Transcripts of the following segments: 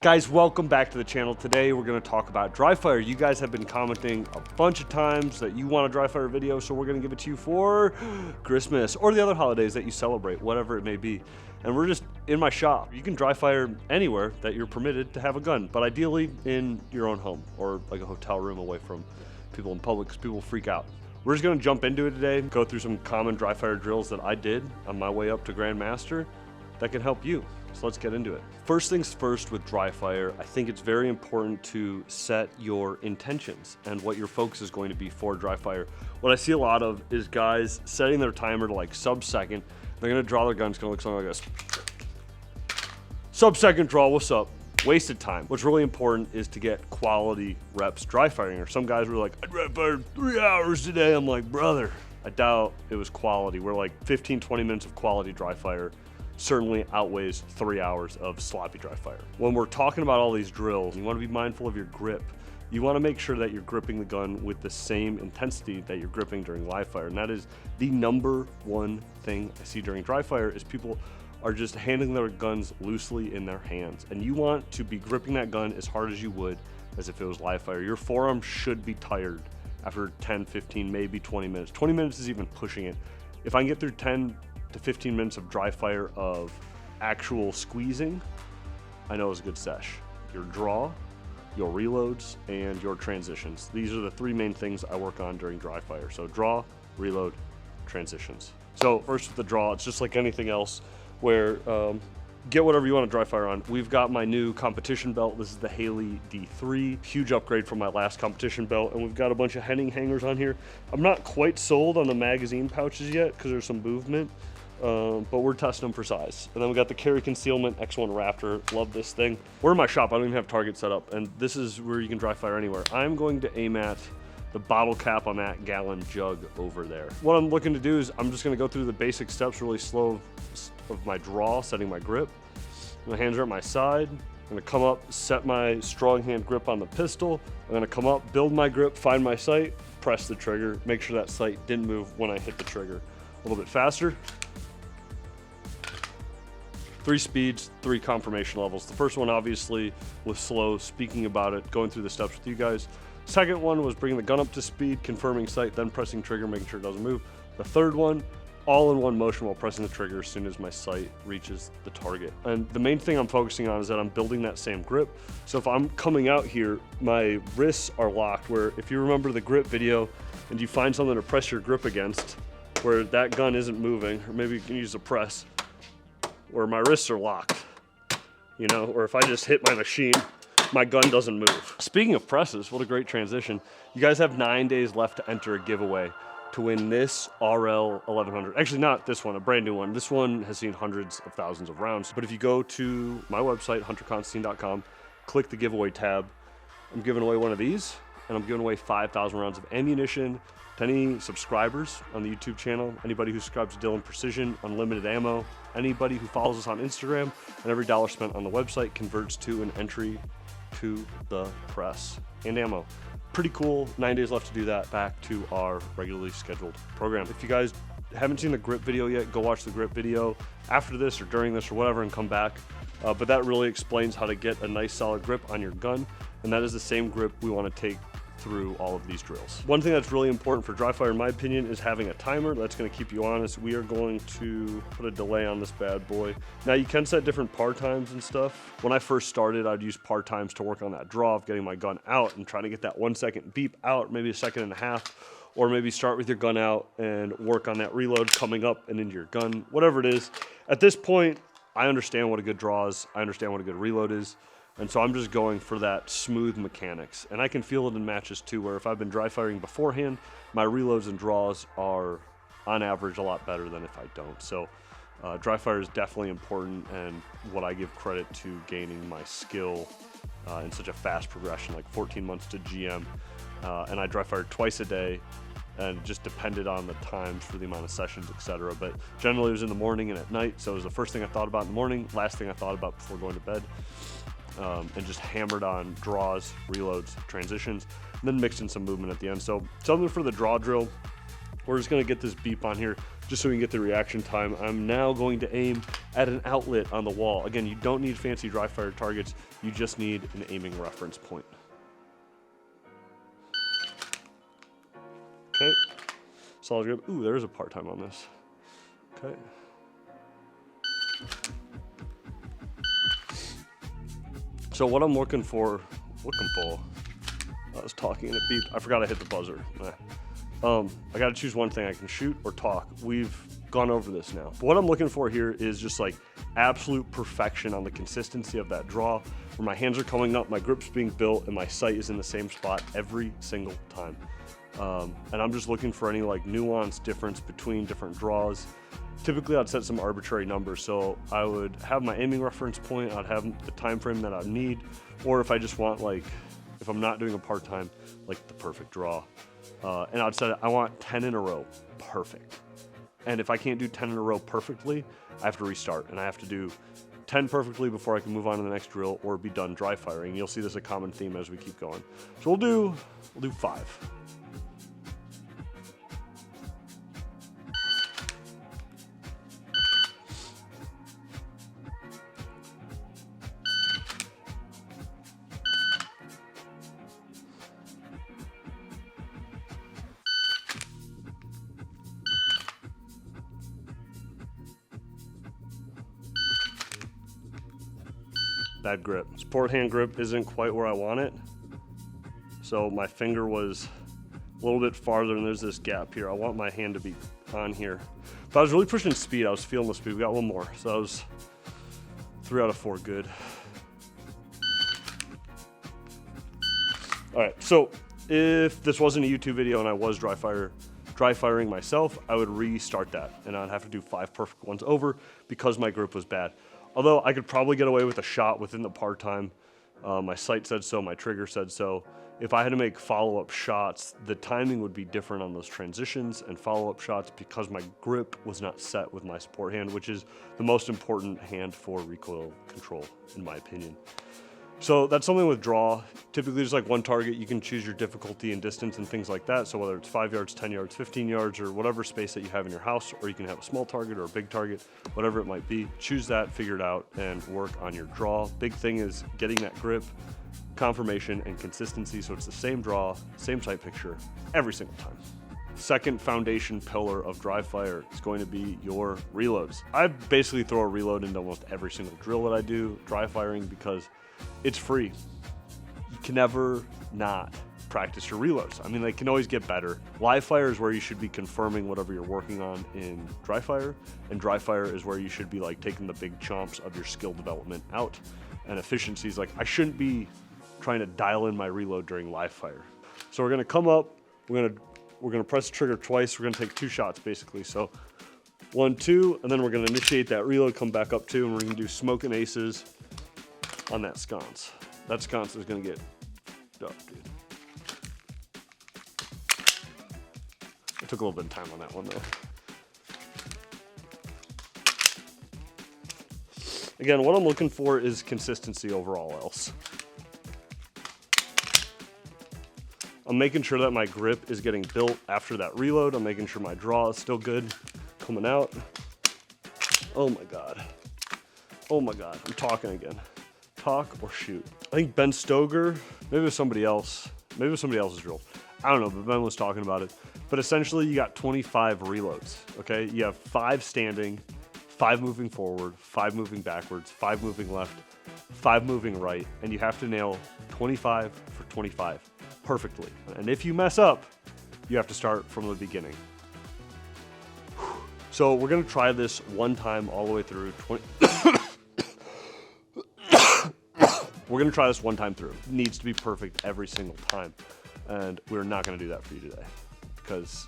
Guys, welcome back to the channel. Today we're going to talk about dry fire. You guys have been commenting a bunch of times that you want a dry fire video, so we're going to give it to you for Christmas or the other holidays that you celebrate, whatever it may be. And we're just in my shop. You can dry fire anywhere that you're permitted to have a gun, but ideally in your own home or like a hotel room away from people in public because people freak out. We're just going to jump into it today, go through some common dry fire drills that I did on my way up to Grandmaster that can help you. So let's get into it. First things first with dry fire, I think it's very important to set your intentions and what your focus is going to be for dry fire. What I see a lot of is guys setting their timer to like sub-second. They're gonna draw their gun, it's gonna look something like this. Sub-second draw, what's up? Wasted time. What's really important is to get quality reps dry firing. Or some guys were like, I dry fired 3 hours today. I'm like, brother, I doubt it was quality. We're like 15, 20 minutes of quality dry fire certainly outweighs 3 hours of sloppy dry fire. When we're talking about all these drills, you want to be mindful of your grip. You want to make sure that you're gripping the gun with the same intensity that you're gripping during live fire. And that is the number one thing I see during dry fire is people are just handling their guns loosely in their hands. And you want to be gripping that gun as hard as you would as if it was live fire. Your forearm should be tired after 10, 15, maybe 20 minutes. 20 minutes is even pushing it. If I can get through 10 to 15 minutes of dry fire of actual squeezing, I know it's a good sesh. Your draw, your reloads, and your transitions. These are the three main things I work on during dry fire. So draw, reload, transitions. So first with the draw, it's just like anything else where get whatever you want to dry fire on. We've got my new competition belt. This is the Haley D3, huge upgrade from my last competition belt. And we've got a bunch of Henning hangers on here. I'm not quite sold on the magazine pouches yet because there's some movement. But we're testing them for size. And then we got the Carry Concealment X1 Raptor. Love this thing. We're in my shop. I don't even have target set up. And this is where you can dry fire anywhere. I'm going to aim at the bottle cap on that gallon jug over there. What I'm looking to do is I'm just going to go through the basic steps really slow of my draw, setting my grip. My hands are at my side. I'm going to come up, set my strong hand grip on the pistol. I'm going to come up, build my grip, find my sight, press the trigger, make sure that sight didn't move when I hit the trigger. A little bit faster. 3 speeds, 3 confirmation levels. The first one obviously was slow, speaking about it, going through the steps with you guys. Second one was bringing the gun up to speed, confirming sight, then pressing trigger, making sure it doesn't move. The third one, all in one motion while pressing the trigger as soon as my sight reaches the target. And the main thing I'm focusing on is that I'm building that same grip. So if I'm coming out here, my wrists are locked, where if you remember the grip video and you find something to press your grip against, where that gun isn't moving, or maybe you can use a press, where my wrists are locked, you know, or if I just hit my machine, my gun doesn't move. Speaking of presses, what a great transition. You guys have 9 days left to enter a giveaway to win this RL 1100. Actually, not this one, a brand new one. This one has seen hundreds of thousands of rounds. But if you go to my website, hunterconstantine.com, click the giveaway tab, I'm giving away one of these, and I'm giving away 5,000 rounds of ammunition to any subscribers on the YouTube channel, anybody who subscribes to Dylan Precision, unlimited ammo, anybody who follows us on Instagram, and every dollar spent on the website converts to an entry to the press and ammo. Pretty cool. 9 days left to do that. Back to our regularly scheduled program. If you guys haven't seen the grip video yet, go watch the grip video after this or during this or whatever and come back. But that really explains how to get a nice solid grip on your gun, and that is the same grip we want to take through all of these drills. One thing that's really important for dry fire, in my opinion, is having a timer. That's going to keep you honest. We are going to put a delay on this bad boy. Now you can set different par times and stuff. When I first started, I'd use par times to work on that draw of getting my gun out and trying to get that 1 second beep out, maybe a second and a half, or maybe start with your gun out and work on that reload coming up and into your gun, whatever it is. At this point, I understand what a good draw is. I understand what a good reload is. And so I'm just going for that smooth mechanics. And I can feel it in matches too, where if I've been dry firing beforehand, my reloads and draws are on average a lot better than if I don't. So dry fire is definitely important, and what I give credit to gaining my skill in such a fast progression, like 14 months to GM. And I dry fired twice a day, and just depended on the times for the amount of sessions, etc. But generally it was in the morning and at night. So it was the first thing I thought about in the morning, last thing I thought about before going to bed. And just hammered on draws, reloads, transitions, and then mixed in some movement at the end. So something for the draw drill. We're just gonna get this beep on here. just so we can get the reaction time. I'm now going to aim at an outlet on the wall. Again, you don't need fancy dry fire targets. You just need an aiming reference point. Okay, solid grip. Ooh, there's a part-time on this. Okay. So what I'm looking for, I was talking and it beeped. I forgot I hit the buzzer. I gotta choose one thing. I can shoot or talk. We've gone over this now. But what I'm looking for here is just like absolute perfection on the consistency of that draw, where my hands are coming up, my grip's being built, and my sight is in the same spot every single time. And I'm just looking for any like nuance difference between different draws. Typically I'd set some arbitrary numbers, so I would have my aiming reference point, I'd have the time frame that I need, or if I just want like, if I'm not doing a part-time, like the perfect draw. And I'd set it, I want 10 in a row, perfect. And if I can't do 10 in a row perfectly, I have to restart, and I have to do 10 perfectly before I can move on to the next drill or be done dry firing. You'll see this a common theme as we keep going. So we'll do 5. Bad grip. Support hand grip isn't quite where I want it. So my finger was a little bit farther and there's this gap here. I want my hand to be on here. If I was really pushing speed, I was feeling the speed. We got one more. So that was 3 out of 4 good. All right, so if this wasn't a YouTube video and I was dry firing myself, I would restart that and I'd have to do 5 perfect ones over because my grip was bad. Although I could probably get away with a shot within the part-time. My sight said so, my trigger said so. If I had to make follow-up shots, the timing would be different on those transitions and follow-up shots because my grip was not set with my support hand, which is the most important hand for recoil control, in my opinion. So that's something with draw. Typically there's like one target. You can choose your difficulty and distance and things like that. So whether it's 5 yards, 10 yards, 15 yards, or whatever space that you have in your house, or you can have a small target or a big target, whatever it might be, choose that, figure it out, and work on your draw. Big thing is getting that grip, confirmation, and consistency. So it's the same draw, same sight picture every single time. Second foundation pillar of dry fire is going to be your reloads. I basically throw a reload into almost every single drill that I do dry firing because it's free. You can never not practice your reloads. I mean, they can always get better. Live fire is where you should be confirming whatever you're working on in dry fire, and dry fire is where you should be like taking the big chomps of your skill development out. And efficiency is like, I shouldn't be trying to dial in my reload during live fire. So we're gonna come up, we're gonna press the trigger twice. We're gonna take 2 shots basically. So 1, 2, and then we're gonna initiate that reload, come back up 2, and we're gonna do smoke and aces on that sconce. That sconce is gonna get duck, dude. I took a little bit of time on that one though. Again, what I'm looking for is consistency over all else. I'm making sure that my grip is getting built after that reload. I'm making sure my draw is still good coming out. Oh my God. Oh my God, I'm talking again. Talk or shoot. I think Ben Stoger, maybe it was somebody else. Maybe it was somebody else's drill. I don't know, but Ben was talking about it. But essentially you got 25 reloads, okay? You have 5 standing, 5 moving forward, 5 moving backwards, 5 moving left, 5 moving right, and you have to nail 25 for 25 perfectly. And if you mess up, you have to start from the beginning. So we're gonna try this one time all the way through. We're gonna try this one time through. It needs to be perfect every single time. And we're not gonna do that for you today because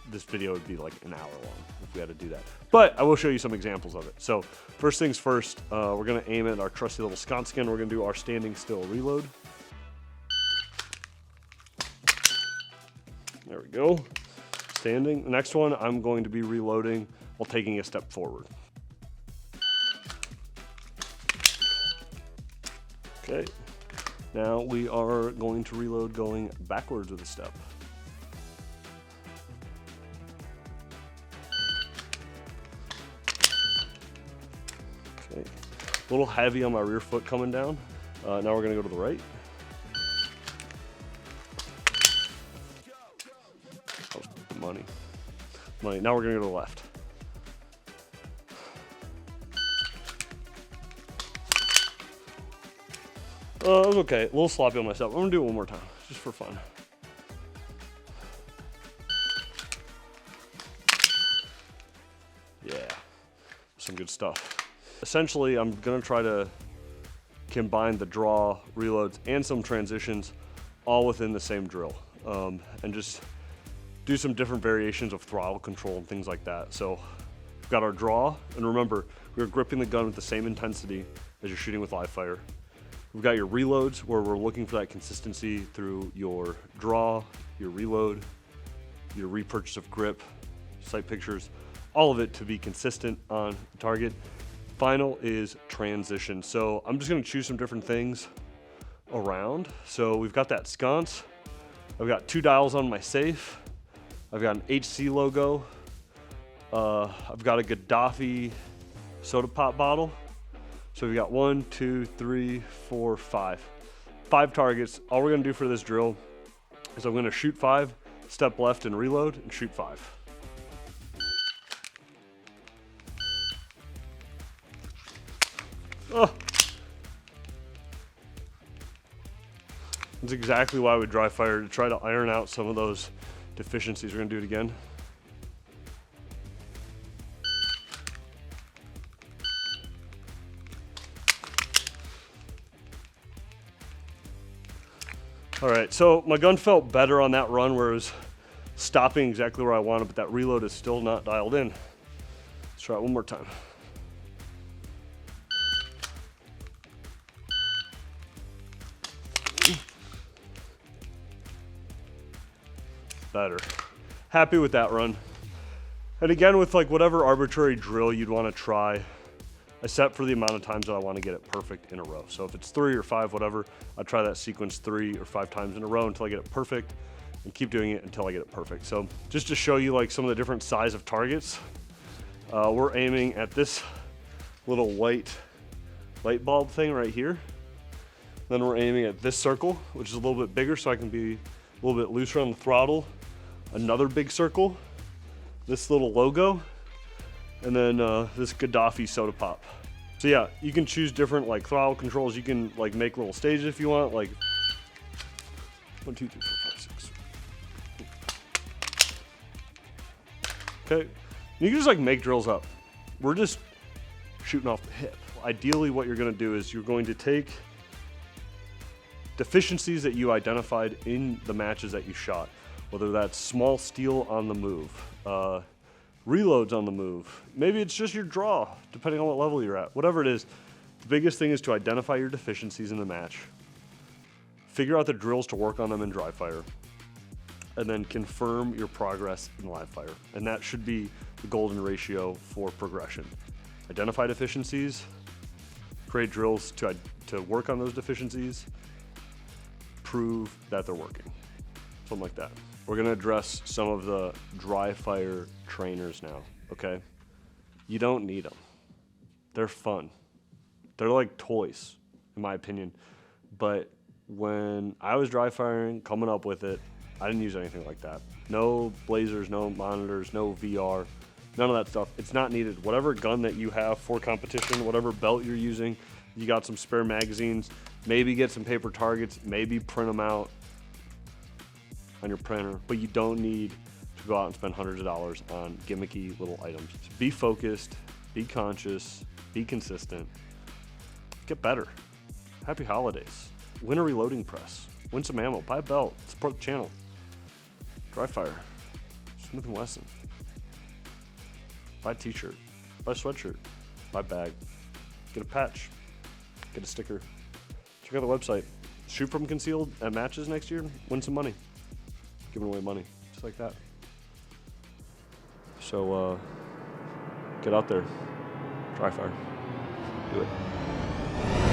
this video would be like an hour long if we had to do that. But I will show you some examples of it. So first things first, we're gonna aim at our trusty little sconce skin. We're gonna do our standing still reload. There we go. Standing. The next one, I'm going to be reloading while taking a step forward. Okay, now we are going to reload going backwards with a step. little heavy on my rear foot coming down. Now we're gonna go to the right. That was money. Now we're gonna go to the left. It was okay, a little sloppy on myself. I'm gonna do it one more time, just for fun. Yeah, some good stuff. Essentially, I'm gonna try to combine the draw, reloads, and some transitions all within the same drill. And just do some different variations of throttle control and things like that. So we've got our draw, and remember, we're gripping the gun with the same intensity as you're shooting with live fire. We've got your reloads, where we're looking for that consistency through your draw, your reload, your repurchase of grip, sight pictures, all of it to be consistent on the target. Final is transition. So I'm just gonna choose some different things around. So we've got that sconce. I've got 2 dials on my safe. I've got an HC logo. I've got a Gaddafi soda pop bottle. So we got 1, 2, 3, 4, 5. 5 targets. All we're gonna do for this drill is I'm gonna shoot 5, step left and reload, and shoot 5. Oh. That's exactly why we dry fire, to try to iron out some of those deficiencies. We're gonna do it again. All right, so my gun felt better on that run where it was stopping exactly where I wanted, but that reload is still not dialed in. Let's try it one more time. Better. Happy with that run. And again, with like whatever arbitrary drill you'd want to try, I set for the amount of times that I want to get it perfect in a row. So if it's 3 or 5, whatever, I try that sequence 3 or 5 times in a row until I get it perfect, and keep doing it until I get it perfect. So just to show you like some of the different size of targets, we're aiming at this little white light bulb thing right here. Then we're aiming at this circle, which is a little bit bigger so I can be a little bit looser on the throttle. Another big circle, this little logo, and then this Gaddafi soda pop. So yeah, you can choose different like throttle controls. You can like make little stages if you want, like 1, 2, 3, 4, 5, 6. Okay, you can just like make drills up. We're just shooting off the hip. Ideally, what you're gonna do is you're going to take deficiencies that you identified in the matches that you shot, whether that's small steel on the move, reloads on the move, maybe it's just your draw, depending on what level you're at. Whatever it is, the biggest thing is to identify your deficiencies in the match, figure out the drills to work on them in dry fire, and then confirm your progress in live fire. And that should be the golden ratio for progression. Identify deficiencies, create drills to work on those deficiencies, prove that they're working, something like that. We're gonna address some of the dry fire trainers now, okay? You don't need them. They're fun. They're like toys, in my opinion. But when I was dry firing, coming up with it, I didn't use anything like that. No blazers, no monitors, no VR, none of that stuff. It's not needed. Whatever gun that you have for competition, whatever belt you're using, you got some spare magazines, maybe get some paper targets, maybe print them out on your printer, but you don't need to go out and spend hundreds of dollars on gimmicky little items. So be focused, be conscious, be consistent, get better. Happy holidays. Win a reloading press, win some ammo, buy a belt, support the channel. Dry fire, Smith & Wesson. Buy a t-shirt, buy a sweatshirt, buy a bag, get a patch, get a sticker. Check out the website. Shoot from concealed at matches next year, win some money. Giving away money, just like that. So get out there, dry fire, do it.